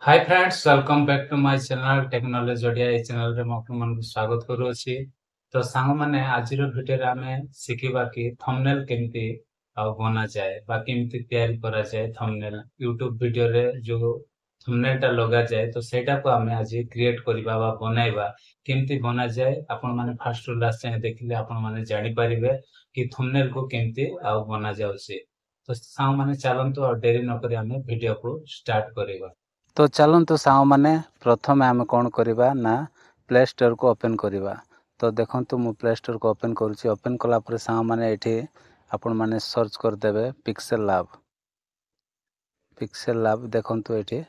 Hi friends welcome back to my channel technology Odia ए channel रे मखु मन को स्वागत करू अछि। तो सांग माने आज रो वीडियो रे हमें सिखिबा कि थंबनेल केमती बना जाए बा केमती तैयारी करा जाए। थंबनेल यूट्यूब वीडियो रे जो थंबनेल टा लगा जाए तो सेटा को हमें आज क्रिएट करबा बा बनाइबा केमती बना जाए। आपण माने फर्स्ट टू लास्ट जाए देखिले आपण माने जानि परिबे कि थंबनेल को केमती बना जाउसी। तो सांग माने चलंतु और देरी न करी हमें वीडियो को स्टार्ट करिबा। तो चलतु साव मैंने प्रथम आम कौन करवा ना प्ले स्टोर को ओपन करवा। तो देखो मु प्ले स्टोर को ओपन करुच्ची। ओपन कलापर साव मैंने ये आपण मैंने सर्च करदे पिक्सेल लैब देखु ये।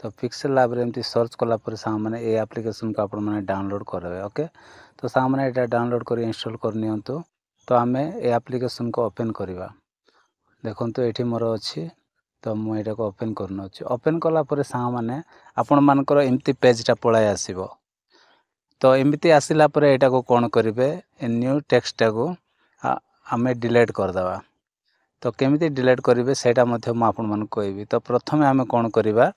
तो पिक्सेल लैब एमती सर्च कलापर साव मैंने ये एप्लिकेशन को आपण मैंने डाउनलोड करेंगे। ओके तो साव मैंने ये डाउनलोड कर इंस्टॉल करनी। तो आम ये एप्लिकेशन को ओपन करवा। देखो ये मोर अच्छी तो मुझे को ओपन करना। ओपन कलापर साव मैंने आपण मानकर एमती पेजटा पलाई आसब। तो एमती आसला यहाँ को कौन करेंगे न्यू टेक्स्टा को आम डिलीट करदे। तो केमिति डिलीट करेंगे सेटा आपण मन कहबी। तो प्रथम आम कौन करवा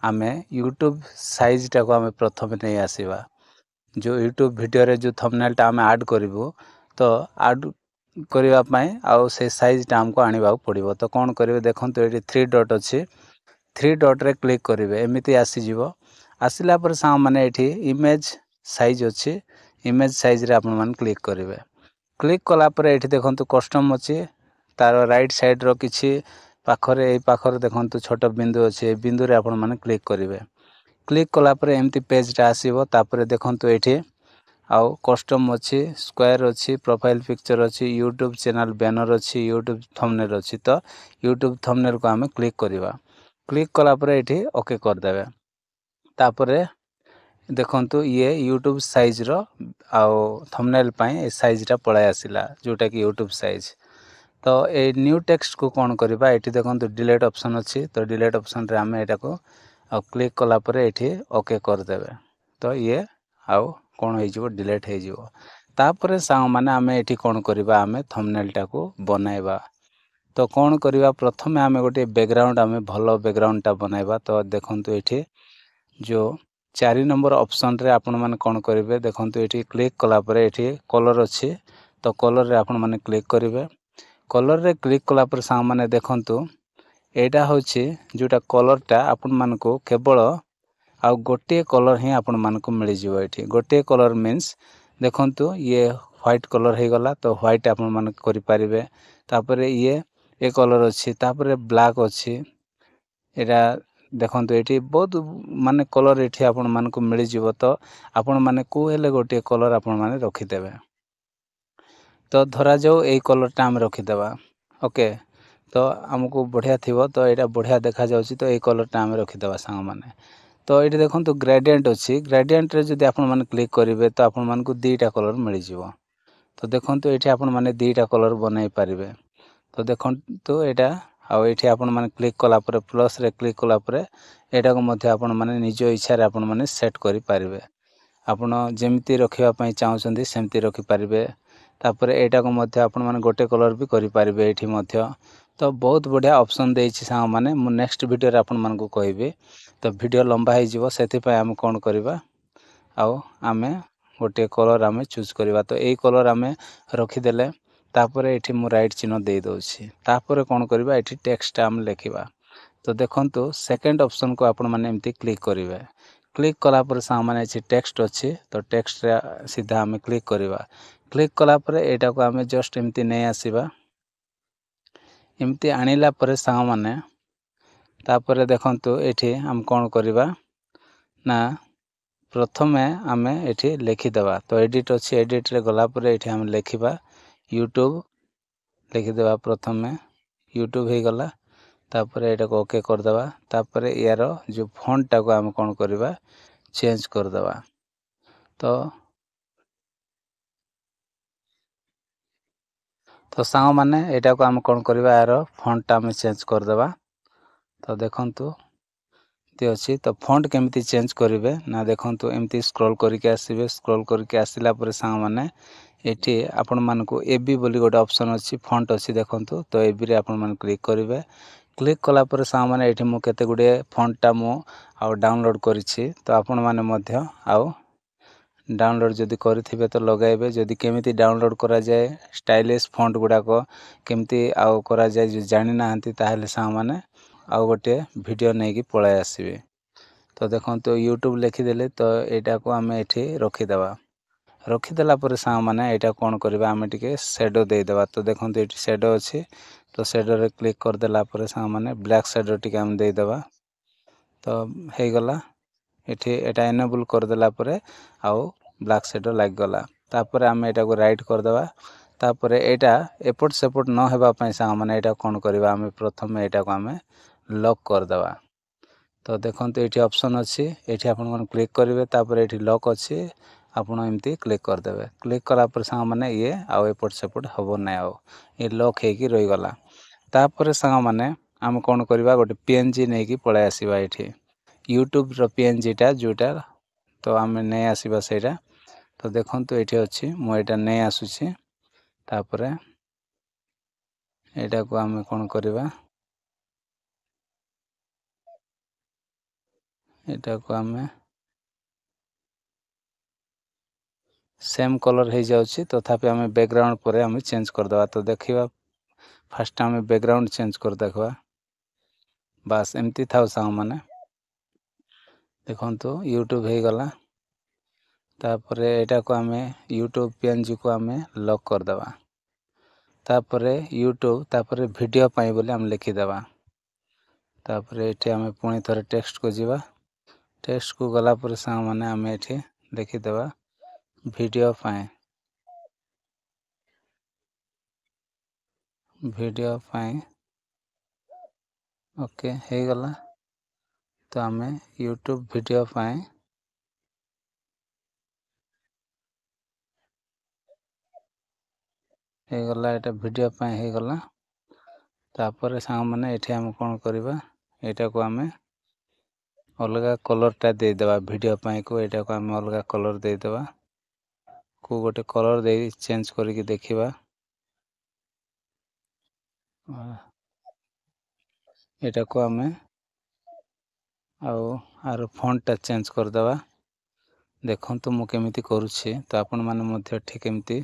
आम यूट्यूब साइजटा को आम प्रथम नहीं आसवा। जो यूट्यूब वीडियो रे जो थंबनेलटा आम ऐड करूँ तो ऐड करने आउ से साइजटा आमको आने पड़ो। तो कौन करेंगे देखो ये 3 डॉट अच्छी 3 डॉट रे क्लिक करेंगे एमती आसीज। आसला पर साव मैंने ये इमेज साइज अच्छी इमेज साइज रे आपण मैंने क्लिक करेंगे। क्लिक कलापर ये देखो कस्टम अच्छी तार राइट साइड रो किछि पाखरे ए पाखरे देखो छोट बिंदु अच्छे बिंदु रे आपण मैंने क्लिक करेंगे। क्लिक कलापर एमती पेजटा आसो। तापर देखो ये आउ कस्टम अच्छी स्क्वायर अच्छी प्रोफाइल पिक्चर अच्छी यूट्यूब चैनल बैनर अच्छी यूट्यूब थंबनेल अच्छी। तो यूट्यूब थंबनेल को आम क्लिक करवा। क्लिक कलापर ये ओके करदे। तापर देखंतु ये यूट्यूब साइज रो आउ थंबनेल पाए साइजटा पळाय आसिला जोटा कि यूट्यूब साइज। तो ए न्यू टेक्स्ट को कौन करवा ये देखो डिलीट ऑप्शन अच्छी। तो डिलीट ऑप्शन रे आम एटा को क्लिक कलापर ये ओके करदे। तो ये आउ कौन हो डिलीट हो। तापर साव माने आम ये कौन करवा आम थंबनेलटा को बनाइबा। तो कौन करवा प्रथम आम गोटे बैकग्राउंड आम भल बैकग्राउंडटा बनाइबा। तो देखंतु ये जो 4 नंबर ऑप्शन रे आपण माने कौन करेंगे देखंतु ये क्लिक कलापर ये कलर अच्छी। तो कलर रे आपण माने क्लिक करेंगे। कलर रे क्लिक कलापर साव माने देखंतु एटा होछि जोटा कलरटा आपण मानको केवल आउ गोटे कलर ही आपण मानको मिल जिवो। एठी गोटे कलर मीन्स देखंतु ये व्हाइट कलर हो गला। तो व्हाइट आपण माने करि पारिबे। तापर ये कलर अच्छी तापर ब्लैक अच्छी एटा देखंतु ये बहुत माने कलर ये आपण मानको मिल जिवो। तो आपण माने को हेले गोटे कलर आपण माने रखिदेबे। तो धरा जाओ ये कलरटा आम रखिदेबा। ओके तो आमको बढ़िया थिबो। तो यहाँ बढ़िया देखा जाउची। तो ये कलरटा आम रखिदेबा सांग माने। तो ये देखो ग्रेडिएंट अच्छी ग्रेडिएंट रे जदि आपण माने क्लिक करेंगे तो आपण मानको 2टा कलर मिल जिवो। तो देखो ये आपण माने 2टा कलर बनाई पारिबे। तो देखो यहाँ आउ ये आपण माने क्लिक कलापर प्लस रे क्लिक कलापर यहाँ को मध्य आपण माने निज इच्छा रे आपण माने सेट करि पारिबे। आपण जेमती रखिबा पई चाहुचंदी सेमती रखि पारिबे। तापर यहाँ को मध्य आपण माने गोटे कलर भी करि पारिबे एठी मध्य। तो बहुत बढ़िया ऑप्शन देछि सां माने मु नेक्स्ट वीडियो रे आपण मानको कहबी। तो वीडियो लंबा हो जिवो सेति पई हम कोन करबा आउ आमे गोटे कलर आमे चूज करबा। तो एई कलर आमे रखि देले तापर एठी मु राइट चिन्ह दे दोछि। तापर कोन करबा एठी टेक्स्ट आम लिखिबा। तो देखंतु सेकंड ऑप्शन को आपण माने एमती क्लिक करिवे। क्लिक कला पर सामने अछि टेक्स्ट अछि। तो टेक्स्ट रे सीधा आमे क्लिक करबा। क्लिक कला पर एटा को आमे जस्ट एमती नै आसीबा। एमती आनिला पर सामने तापर देखंतु एठी हम कोन करबा ना प्रथमे आमे एठी लिखि देबा। तो एडिट अछि एडिट रे गला पर एठी हम लिखिबा यूट्यूब लिखिदेबा। प्रथमे यूट्यूब हो गला। तापर एटा को ओके कर देबा। तापर यार जो फॉन्ट टा को हम कोन करबा चेंज कर देबा। तो सांग माने एटा को हम कोन करबा यार फॉन्ट टा हम चेंज कर देबा। तो देखंतु ती अछि। तो फॉन्ट केमिति चेंज करिवे ना देखंतु एमती स्क्रॉल करके आसीबे। स्क्रॉल करके आसिला पर सांग माने एठी आपण मानको एबी बोली गोटे ऑप्शन अछि फॉन्ट अछि देखंतु। तो एबी रे आपण मान क्लिक करिवे। କ୍ଲିକ୍ କଲା ପରେ ସାଙ୍ଗମାନେ ଏଇଠି ମୁଁ କେତେ ଗୁଡ଼ିଏ ଫଣ୍ଟଟା ମୁଁ ଆଉ ଡାଉନଲୋଡ଼୍ କରିଛି। ତ ଆପଣମାନେ ମଧ୍ୟ ଆଉ ଡାଉନଲୋଡ଼୍ ଯଦି କରିଥିବେ ତ ଲଗାଇବେ। ଯଦି କେମିତି ଡାଉନଲୋଡ଼୍ କରାଯାଏ ଷ୍ଟାଇଲିଶ୍ ଫଣ୍ଟ ଗୁଡ଼ାକ କେମିତି ଆଉ କରାଯାଏ ଯଦି ଜାଣିନାହାନ୍ତି ତାହେଲେ ସାଙ୍ଗମାନେ ଆଉ ଗୋଟିଏ ଭିଡ଼ିଓ ନେଇକି ପଳାଇ ଆସିବେ। ତ ଦେଖନ୍ତୁ ୟୁଟ୍ୟୁବ୍ ଲେଖିଦେଲେ ତ ଏଇଟାକୁ ଆମେ ଏଠି ରଖିଦେବା। ରଖିଦେଲା ପରେ ସାଙ୍ଗମାନେ ଏଇଟା କ'ଣ କରିବା ଆମେ ଟିକେ ସେଡ଼ୋ ଦେଇଦେବା। ତ ଦେଖନ୍ତୁ ଏଇଠି ସେଡ଼ୋ ଅଛି। ତ ସେଡ଼ୋରେ କ୍ଲିକ୍ କରିଦେଲା ପରେ ସାଙ୍ଗମାନେ ବ୍ଲାକ୍ ସେଡ଼ୋ ଟିକେ ଆମେ ଦେଇଦେବା। ତ ହେଇଗଲା। ଏଠି ଏଇଟା ଏନେବୁଲ୍ କରିଦେଲା ପରେ ଆଉ ବ୍ଲାକ୍ ସେଡ଼ୋ ଲାଗିଗଲା। ତାପରେ ଆମେ ଏଇଟାକୁ ରାଇଟ୍ କରିଦେବା। ତାପରେ ଏଇଟା ଏପଟ ସେପଟ ନ ହେବା ପାଇଁ ସାଙ୍ଗମାନେ ଏଇଟା କ'ଣ କରିବା ଆମେ ପ୍ରଥମେ ଏଇଟାକୁ ଆମେ ଲକ୍ କରିଦେବା। ତ ଦେଖନ୍ତୁ ଏଇଠି ଅପସନ୍ ଅଛି। ଏଇଠି ଆପଣମାନେ କ୍ଲିକ୍ କରିବେ। ତାପରେ ଏଇଠି ଲକ୍ ଅଛି। ଆପଣ ଏମିତି କ୍ଲିକ୍ କରିଦେବେ। କ୍ଲିକ୍ କଲା ପରେ ସାଙ୍ଗମାନେ ଇଏ ଆଉ ଏପଟ ସେପଟ ହେବ ନାହିଁ। ଆଉ ଇଏ ଲକ୍ ହେଇକି ରହିଗଲା। ତାପରେ ସାଙ୍ଗମାନେ ଆମେ କ'ଣ କରିବା ଗୋଟେ PNG ନେଇକି ପଳାଇ ଆସିବା ଏଇଠି ୟୁଟ୍ୟୁବ୍ର PNGଟା ଯେଉଁଟା ତ ଆମେ ନେଇ ଆସିବା ସେଇଟା। ତ ଦେଖନ୍ତୁ ଏଇଠି ଅଛି ମୁଁ ଏଇଟା ନେଇ ଆସୁଛି। ତାପରେ ଏଇଟାକୁ ଆମେ କ'ଣ କରିବା ଏଇଟାକୁ ଆମେ ସେମ୍ କଲର୍ ହେଇଯାଉଛି ତଥାପି ଆମେ ବ୍ୟାକ୍ଗ୍ରାଉଣ୍ଡ ପରେ ଆମେ ଚେଞ୍ଜ କରିଦେବା। ତ ଦେଖିବା ଫାଷ୍ଟ ଆମେ ବ୍ୟାକ୍ଗ୍ରାଉଣ୍ଡ ଚେଞ୍ଜ କରି ଦେଖିବା। ବାସ୍ ଏମିତି ଥାଉ ସାଙ୍ଗମାନେ। ଦେଖନ୍ତୁ ୟୁଟ୍ୟୁବ୍ ହେଇଗଲା। ତାପରେ ଏଇଟାକୁ ଆମେ ୟୁଟ୍ୟୁବ୍ PNGକୁ ଆମେ ଲକ୍ କରିଦେବା। ତାପରେ ୟୁଟ୍ୟୁବ୍ ତାପରେ ଭିଡ଼ିଓ ପାଇଁ ବୋଲି ଆମେ ଲେଖିଦେବା। ତାପରେ ଏଠି ଆମେ ପୁଣି ଥରେ ଟେକ୍ସଟକୁ ଯିବା। ଟେକ୍ସଟକୁ ଗଲା ପରେ ସାଙ୍ଗମାନେ ଆମେ ଏଠି ଲେଖିଦେବା ଭିଡ଼ିଓ ପାଇଁ। ଭିଡ଼ିଓ ପାଇଁ ଓକେ ହେଇଗଲା। ତ ଆମେ ୟୁଟ୍ୟୁବ୍ ଭିଡ଼ିଓ ପାଇଁ ହେଇଗଲା। ଏଇଟା ଭିଡ଼ିଓ ପାଇଁ ହେଇଗଲା। ତାପରେ ସାଙ୍ଗମାନେ ଏଠି ଆମେ କ'ଣ କରିବା ଏଇଟାକୁ ଆମେ ଅଲଗା କଲର୍ଟା ଦେଇଦେବା। ଭିଡ଼ିଓ ପାଇଁକୁ ଏଇଟାକୁ ଆମେ ଅଲଗା କଲର୍ ଦେଇଦେବା। କେଉଁ ଗୋଟେ କଲର୍ ଦେଇ ଚେଞ୍ଜ କରିକି ଦେଖିବା। ଏଇଟାକୁ ଆମେ ଆଉ ଆର ଫଣ୍ଟଟା ଚେଞ୍ଜ କରିଦେବା। ଦେଖନ୍ତୁ ମୁଁ କେମିତି କରୁଛି ତ ଆପଣମାନେ ମଧ୍ୟ ଠିକ୍ ଏମିତି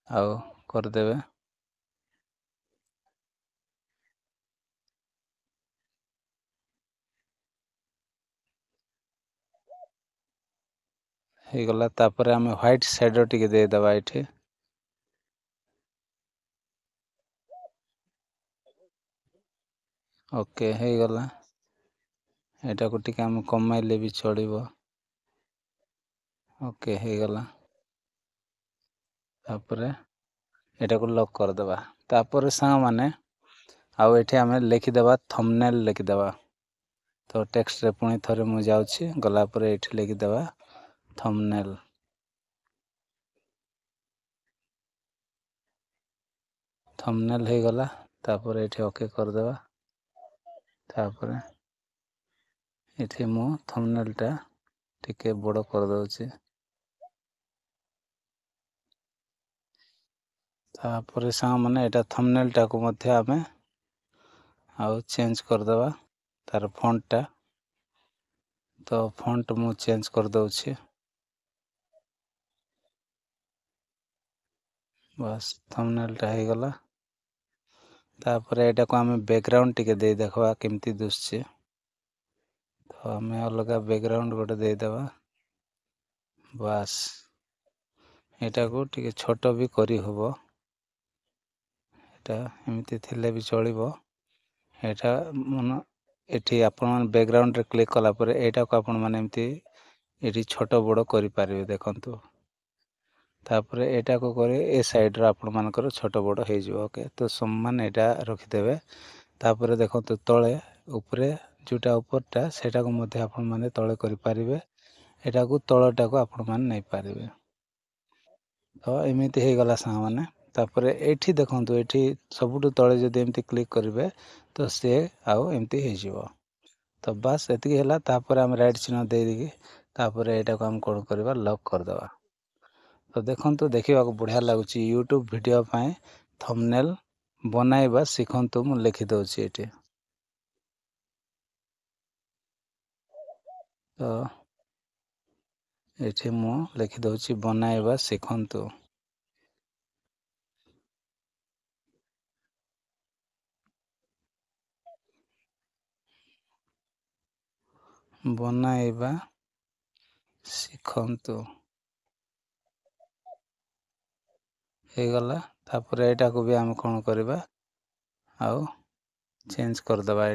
ଆଉ କରିଦେବେ। ହେଇଗଲା। ତାପରେ ଆମେ ହ୍ୱାଇଟ୍ ସେଡ଼ୋ ଟିକେ ଦେଇଦେବା ଏଠି। ଓକେ ହେଇଗଲା। ଏଇଟାକୁ ଟିକେ ଆମେ କମାଇଲେ ବି ଚଳିବ। ଓକେ ହେଇଗଲା। ତାପରେ ଏଇଟାକୁ ଲକ୍ କରିଦେବା। ତାପରେ ସାଙ୍ଗମାନେ ଆଉ ଏଠି ଆମେ ଲେଖିଦେବା ଥମ୍ବନେଲ୍ ଲେଖିଦେବା। ତ ଟେକ୍ସଟରେ ପୁଣି ଥରେ ମୁଁ ଯାଉଛି। ଗଲା ପରେ ଏଇଠି ଲେଖିଦେବା ଥମ୍ବନେଲ୍। ଥମ୍ବନେଲ୍ ହେଇଗଲା। ତାପରେ ଏଠି ଓକେ କରିଦେବା। ତାପରେ ଏଠି ମୁଁ ଥମ୍ବନେଲ୍ଟା ଟିକେ ବଡ଼ କରିଦେଉଛି। ତାପରେ ସାଙ୍ଗମାନେ ଏଇଟା ଥମ୍ବନେଲ୍ଟାକୁ ମଧ୍ୟ ଆମେ ଆଉ ଚେଞ୍ଜ କରିଦେବା ତାର ଫଣ୍ଟଟା। ତ ଫଣ୍ଟ ମୁଁ ଚେଞ୍ଜ କରିଦେଉଛି। ବାସ୍ ଥମ୍ବନେଲ୍ଟା ହେଇଗଲା। ତାପରେ ଏଇଟାକୁ ଆମେ ବ୍ୟାକ୍ଗ୍ରାଉଣ୍ଡ ଟିକେ ଦେଇ ଦେଖିବା କେମିତି ଦିଶୁଛି। ତ ଆମେ ଅଲଗା ବ୍ୟାକ୍ଗ୍ରାଉଣ୍ଡ ଗୋଟେ ଦେଇଦେବା। ବାସ୍ ଏଇଟାକୁ ଟିକେ ଛୋଟ ବି କରିହେବ। ଏଇଟା ଏମିତି ଥିଲେ ବି ଚଳିବ। ଏଇଟା ଏଠି ଆପଣମାନେ ବ୍ୟାକ୍ଗ୍ରାଉଣ୍ଡରେ କ୍ଲିକ୍ କଲା ପରେ ଏଇଟାକୁ ଆପଣମାନେ ଏମିତି ଏଠି ଛୋଟ ବଡ଼ କରିପାରିବେ। ଦେଖନ୍ତୁ ତାପରେ ଏଇଟାକୁ କରି ଏ ସାଇଡ଼୍ର ଆପଣମାନଙ୍କର ଛୋଟ ବଡ଼ ହେଇଯିବ। ଓକେ ତ ସମାନ ଏଇଟା ରଖିଦେବେ। ତାପରେ ଦେଖନ୍ତୁ ତଳେ ଉପରେ ଯେଉଁଟା ଉପରଟା ସେଇଟାକୁ ମଧ୍ୟ ଆପଣମାନେ ତଳେ କରିପାରିବେ। ଏଇଟାକୁ ତଳଟାକୁ ଆପଣମାନେ ନେଇପାରିବେ। ତ ଏମିତି ହେଇଗଲା ସାଙ୍ଗମାନେ। ତାପରେ ଏଇଠି ଦେଖନ୍ତୁ ଏଇଠି ସବୁଠୁ ତଳେ ଯଦି ଏମିତି କ୍ଲିକ୍ କରିବେ ତ ସିଏ ଆଉ ଏମିତି ହେଇଯିବ। ତ ବାସ୍ ଏତିକି ହେଲା। ତାପରେ ଆମେ ରାଇଟ୍ ଚିହ୍ନ ଦେଇକି ତାପରେ ଏଇଟାକୁ ଆମେ କ'ଣ କରିବା ଲକ୍ କରିଦେବା। ତ ଦେଖନ୍ତୁ ଦେଖିବାକୁ ବଢ଼ିଆ ଲାଗୁଛି। ୟୁଟ୍ୟୁବ୍ ଭିଡ଼ିଓ ପାଇଁ ଥମ୍ବନେଲ୍ ବନାଇବା ଶିଖନ୍ତୁ ମୁଁ ଲେଖିଦେଉଛି ଏଠି। ତ ଏଠି ମୁଁ ଲେଖିଦେଉଛି ବନାଇବା ଶିଖନ୍ତୁ। ବନାଇବା ଶିଖନ୍ତୁ ହେଇଗଲା। ତାପରେ ଏଇଟାକୁ ବି ଆମେ କ'ଣ କରିବା, ଆଉ ଚେଞ୍ଜ କରିଦେବା।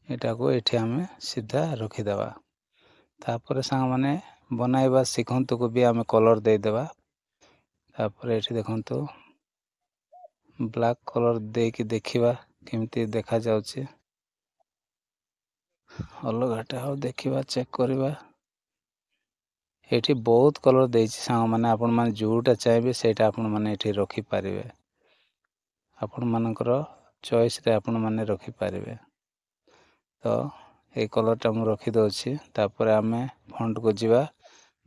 ଏଇଟାକୁ ଏଠି ଆମେ ସିଧା ରଖିଦେବା। ତାପରେ ସାଙ୍ଗମାନେ ବନାଇବା ଶିଖନ୍ତୁକୁ ବି ଆମେ କଲର୍ ଦେଇଦେବା। ତାପରେ ଏଠି ଦେଖନ୍ତୁ ବ୍ଲାକ୍ କଲର୍ ଦେଇକି ଦେଖିବା କେମିତି ଦେଖାଯାଉଛି। ଅଲଗାଟା ଆଉ ଦେଖିବା, ଚେକ୍ କରିବା। ଏଠି ବହୁତ କଲର୍ ଦେଇଛି ସାଙ୍ଗମାନେ, ଆପଣମାନେ ଯେଉଁଟା ଚାହିଁବେ ସେଇଟା ଆପଣମାନେ ଏଠି ରଖିପାରିବେ। ଆପଣମାନଙ୍କର ଚଏସ୍ରେ ଆପଣମାନେ ରଖିପାରିବେ। ତ ଏଇ କଲର୍ଟା ମୁଁ ରଖିଦେଉଛି। ତାପରେ ଆମେ ଫଣ୍ଟକୁ ଯିବା।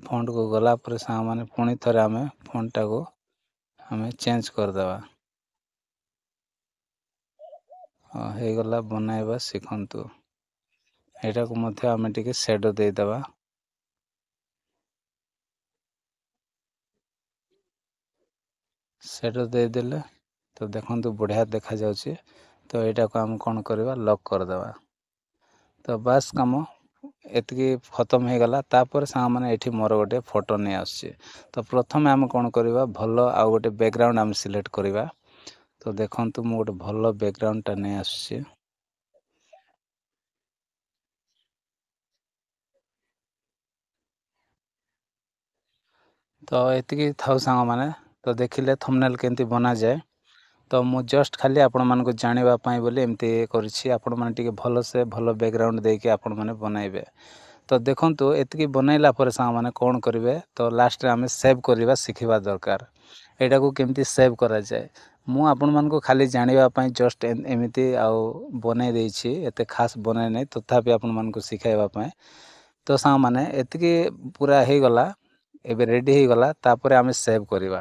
ଫଣ୍ଟକୁ ଗଲା ପରେ ସାଙ୍ଗମାନେ ପୁଣି ଥରେ ଆମେ ଫଣ୍ଟଟାକୁ ଆମେ ଚେଞ୍ଜ କରିଦେବା। ହେଇଗଲା ବନାଇବା ଶିଖନ୍ତୁ। ଏଇଟାକୁ ମଧ୍ୟ ଆମେ ଟିକେ ସେଡ଼୍ ଦେଇଦେବା। ସେଡ଼୍ ଦେଇଦେଲେ ତ ଦେଖନ୍ତୁ ବଢ଼ିଆ ଦେଖାଯାଉଛି। ତ ଏଇଟାକୁ ଆମେ କ'ଣ କରିବା, ଲକ୍ କରିଦେବା। ତ ବାସ୍ କାମ ଏତିକି ଖତମ ହେଇଗଲା। ତାପରେ ସାଙ୍ଗମାନେ ଏଠି ମୋର ଗୋଟେ ଫଟୋ ନେଇ ଆସୁଛି। ତ ପ୍ରଥମେ ଆମେ କ'ଣ କରିବା, ଭଲ ଆଉ ଗୋଟେ ବ୍ୟାକ୍ଗ୍ରାଉଣ୍ଡ ଆମେ ସିଲେକ୍ଟ କରିବା। ତ ଦେଖନ୍ତୁ ମୁଁ ଗୋଟେ ଭଲ ବ୍ୟାକ୍ଗ୍ରାଉଣ୍ଡଟା ନେଇ ଆସୁଛି। ତ ଏତିକି ଥାଉ ସାଙ୍ଗମାନେ। ତ ଦେଖିଲେ ଥମ୍ବନେଲ୍ କେମିତି ବନାଯାଏ। ତ ମୁଁ ଜଷ୍ଟ ଖାଲି ଆପଣମାନଙ୍କୁ ଜାଣିବା ପାଇଁ ବୋଲି ଏମିତି କରିଛି। ଆପଣମାନେ ଟିକେ ଭଲସେ ଭଲ ବ୍ୟାକ୍ଗ୍ରାଉଣ୍ଡ ଦେଇକି ଆପଣମାନେ ବନାଇବେ। ତ ଦେଖନ୍ତୁ ଏତିକି ବନାଇଲା ପରେ ସାଙ୍ଗମାନେ କ'ଣ କରିବେ, ତ ଲାଷ୍ଟରେ ଆମେ ସେଭ୍ କରିବା ଶିଖିବା ଦରକାର। ଏଇଟାକୁ କେମିତି ସେଭ୍ କରାଯାଏ, ମୁଁ ଆପଣମାନଙ୍କୁ ଖାଲି ଜାଣିବା ପାଇଁ ଜଷ୍ଟ ଏମିତି ଆଉ ବନେଇ ଦେଇଛି। ଏତେ ଖାସ୍ ବନେଇ ନାହିଁ, ତଥାପି ଆପଣମାନଙ୍କୁ ଶିଖାଇବା ପାଇଁ। ତ ସାଙ୍ଗମାନେ ଏତିକି ପୁରା ହେଇଗଲା। ଏବେ ରେଡ଼ି ହେଇଗଲା। ତାପରେ ଆମେ ସେଭ୍ କରିବା।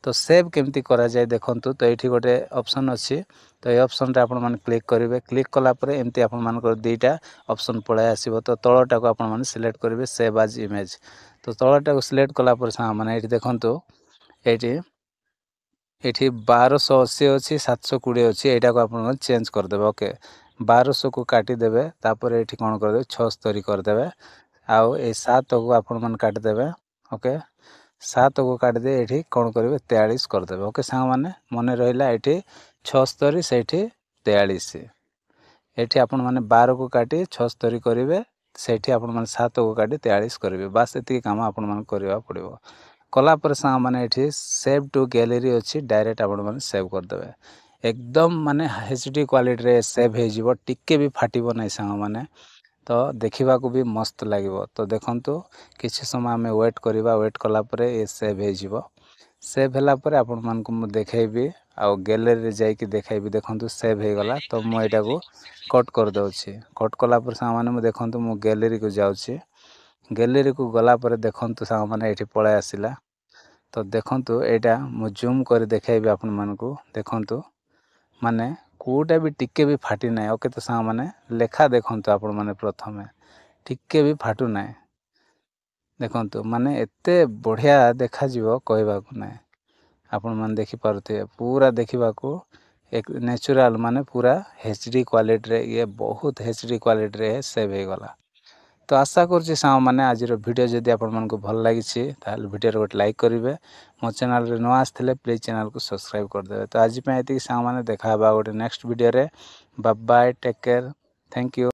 ତ ସେଭ୍ କେମିତି କରାଯାଏ ଦେଖନ୍ତୁ। ତ ଏଇଠି ଗୋଟେ ଅପସନ୍ ଅଛି। ତ এই ଅପସନ୍ରେ ଆପଣମାନେ କ୍ଲିକ୍ କରିବେ। କ୍ଲିକ୍ କଲା ପରେ ଏମିତି ଆପଣମାନଙ୍କର ଦୁଇଟା ଅପସନ୍ ପଳାଇ ଆସିବ। ତ ତଳଟାକୁ ଆପଣମାନେ ସିଲେକ୍ଟ କରିବେ ସେଭ୍ ଆଜ୍ ଇମେଜ୍। ତ ତଳଟାକୁ ସିଲେକ୍ଟ କଲା ପରେ ସାଙ୍ଗମାନେ ଏଇଠି ଦେଖନ୍ତୁ, ଏଇଠି 1280 ଅଛି, 720 ଅଛି। ଏଇଟାକୁ ଆପଣମାନେ ଚେଞ୍ଜ କରିଦେବେ। ଓକେ, 1200କୁ କାଟିଦେବେ। ତାପରେ ଏଇଠି କ'ଣ କରିଦେବେ, 76 କରିଦେବେ। ଆଉ ଏଇ 7କୁ ଆପଣମାନେ କାଟିଦେବେ। ଓକେ, 7କୁ କାଟିଦେଇ ଏଇଠି କ'ଣ କରିବେ, 43 କରିଦେବେ। ଓକେ ସାଙ୍ଗମାନେ, ମନେ ରହିଲା ଏଇଠି 76, ସେଇଠି 43। ଏଠି ଆପଣମାନେ 12କୁ କାଟି 76 କରିବେ। ସେଇଠି ଆପଣମାନେ 7କୁ କାଟି 43 କରିବେ। ବାସ୍ ଏତିକି କାମ ଆପଣମାନଙ୍କୁ କରିବାକୁ ପଡ଼ିବ। କଲା ପରେ ସାଙ୍ଗମାନେ ଏଠି ସେଭ୍ ଟୁ ଗ୍ୟାଲେରୀ ଅଛି, ଡାଇରେକ୍ଟ ଆପଣମାନେ ସେଭ୍ କରିଦେବେ। ଏକଦମ ମାନେ HD କ୍ୱାଲିଟିରେ ସେଭ୍ ହେଇଯିବ। ଟିକେ ବି ଫାଟିବ ନାହିଁ ସାଙ୍ଗମାନେ। ତ ଦେଖିବାକୁ ବି ମସ୍ତ ଲାଗିବ। ତ ଦେଖନ୍ତୁ କିଛି ସମୟ ଆମେ ୱେଟ୍ କରିବା। ୱେଟ୍ କଲା ପରେ ଏ ସେଭ୍ ହେଇଯିବ। ସେଭ୍ ହେଲା ପରେ ଆପଣମାନଙ୍କୁ ମୁଁ ଦେଖାଇବି, ଆଉ ଗ୍ୟାଲେରୀରେ ଯାଇକି ଦେଖାଇବି। ଦେଖନ୍ତୁ ସେଭ୍ ହେଇଗଲା। ତ ମୁଁ ଏଇଟାକୁ କଟ୍ କରିଦେଉଛି। କଟ୍ କଲା ପରେ ସାଙ୍ଗମାନେ ମୁଁ ଦେଖନ୍ତୁ ମୁଁ ଗ୍ୟାଲେରୀକୁ ଯାଉଛି। ଗ୍ୟାଲେରୀକୁ ଗଲା ପରେ ଦେଖନ୍ତୁ ସାଙ୍ଗମାନେ ଏଇଠି ପଳାଇ ଆସିଲା। ତ ଦେଖନ୍ତୁ ଏଇଟା ମୁଁ ଜୁମ୍ କରି ଦେଖାଇବି ଆପଣମାନଙ୍କୁ। ଦେଖନ୍ତୁ ମାନେ କେଉଁଟା ବି ଟିକେ ବି ଫାଟି ନାହିଁ। ଓକେ ତ ସାଙ୍ଗମାନେ ଲେଖା ଦେଖନ୍ତୁ ଆପଣମାନେ ପ୍ରଥମେ ଟିକେ ବି ଫାଟୁ ନାହିଁ। ଦେଖନ୍ତୁ ମାନେ ଏତେ ବଢ଼ିଆ ଦେଖାଯିବ କହିବାକୁ ନାହିଁ। ଆପଣମାନେ ଦେଖିପାରୁଥିବେ ପୁରା ଦେଖିବାକୁ ନ୍ୟାଚୁରାଲ୍, ମାନେ ପୁରା HD କ୍ୱାଲିଟିରେ, ବହୁତ HD କ୍ୱାଲିଟିରେ ସେଭ୍ ହେଇଗଲା। ତ ଆଶା କରୁଛି ସାଙ୍ଗମାନେ ଆଜିର ଭିଡ଼ିଓ ଯଦି ଆପଣମାନଙ୍କୁ ଭଲ ଲାଗିଛି ତାହେଲେ ଭିଡ଼ିଓରେ ଗୋଟେ ଲାଇକ୍ କରିବେ। ମୋ ଚ୍ୟାନେଲରେ ନ ଆସିଥିଲେ ପ୍ଲିଜ୍ ଚ୍ୟାନେଲକୁ ସବସ୍କ୍ରାଇବ୍ କରିଦେବେ। ତ ଆଜି ପାଇଁ ଏତିକି ସାଙ୍ଗମାନେ, ଦେଖା ହେବା ଗୋଟେ ନେକ୍ସଟ ଭିଡ଼ିଓରେ। Bye bye, take care, thank you.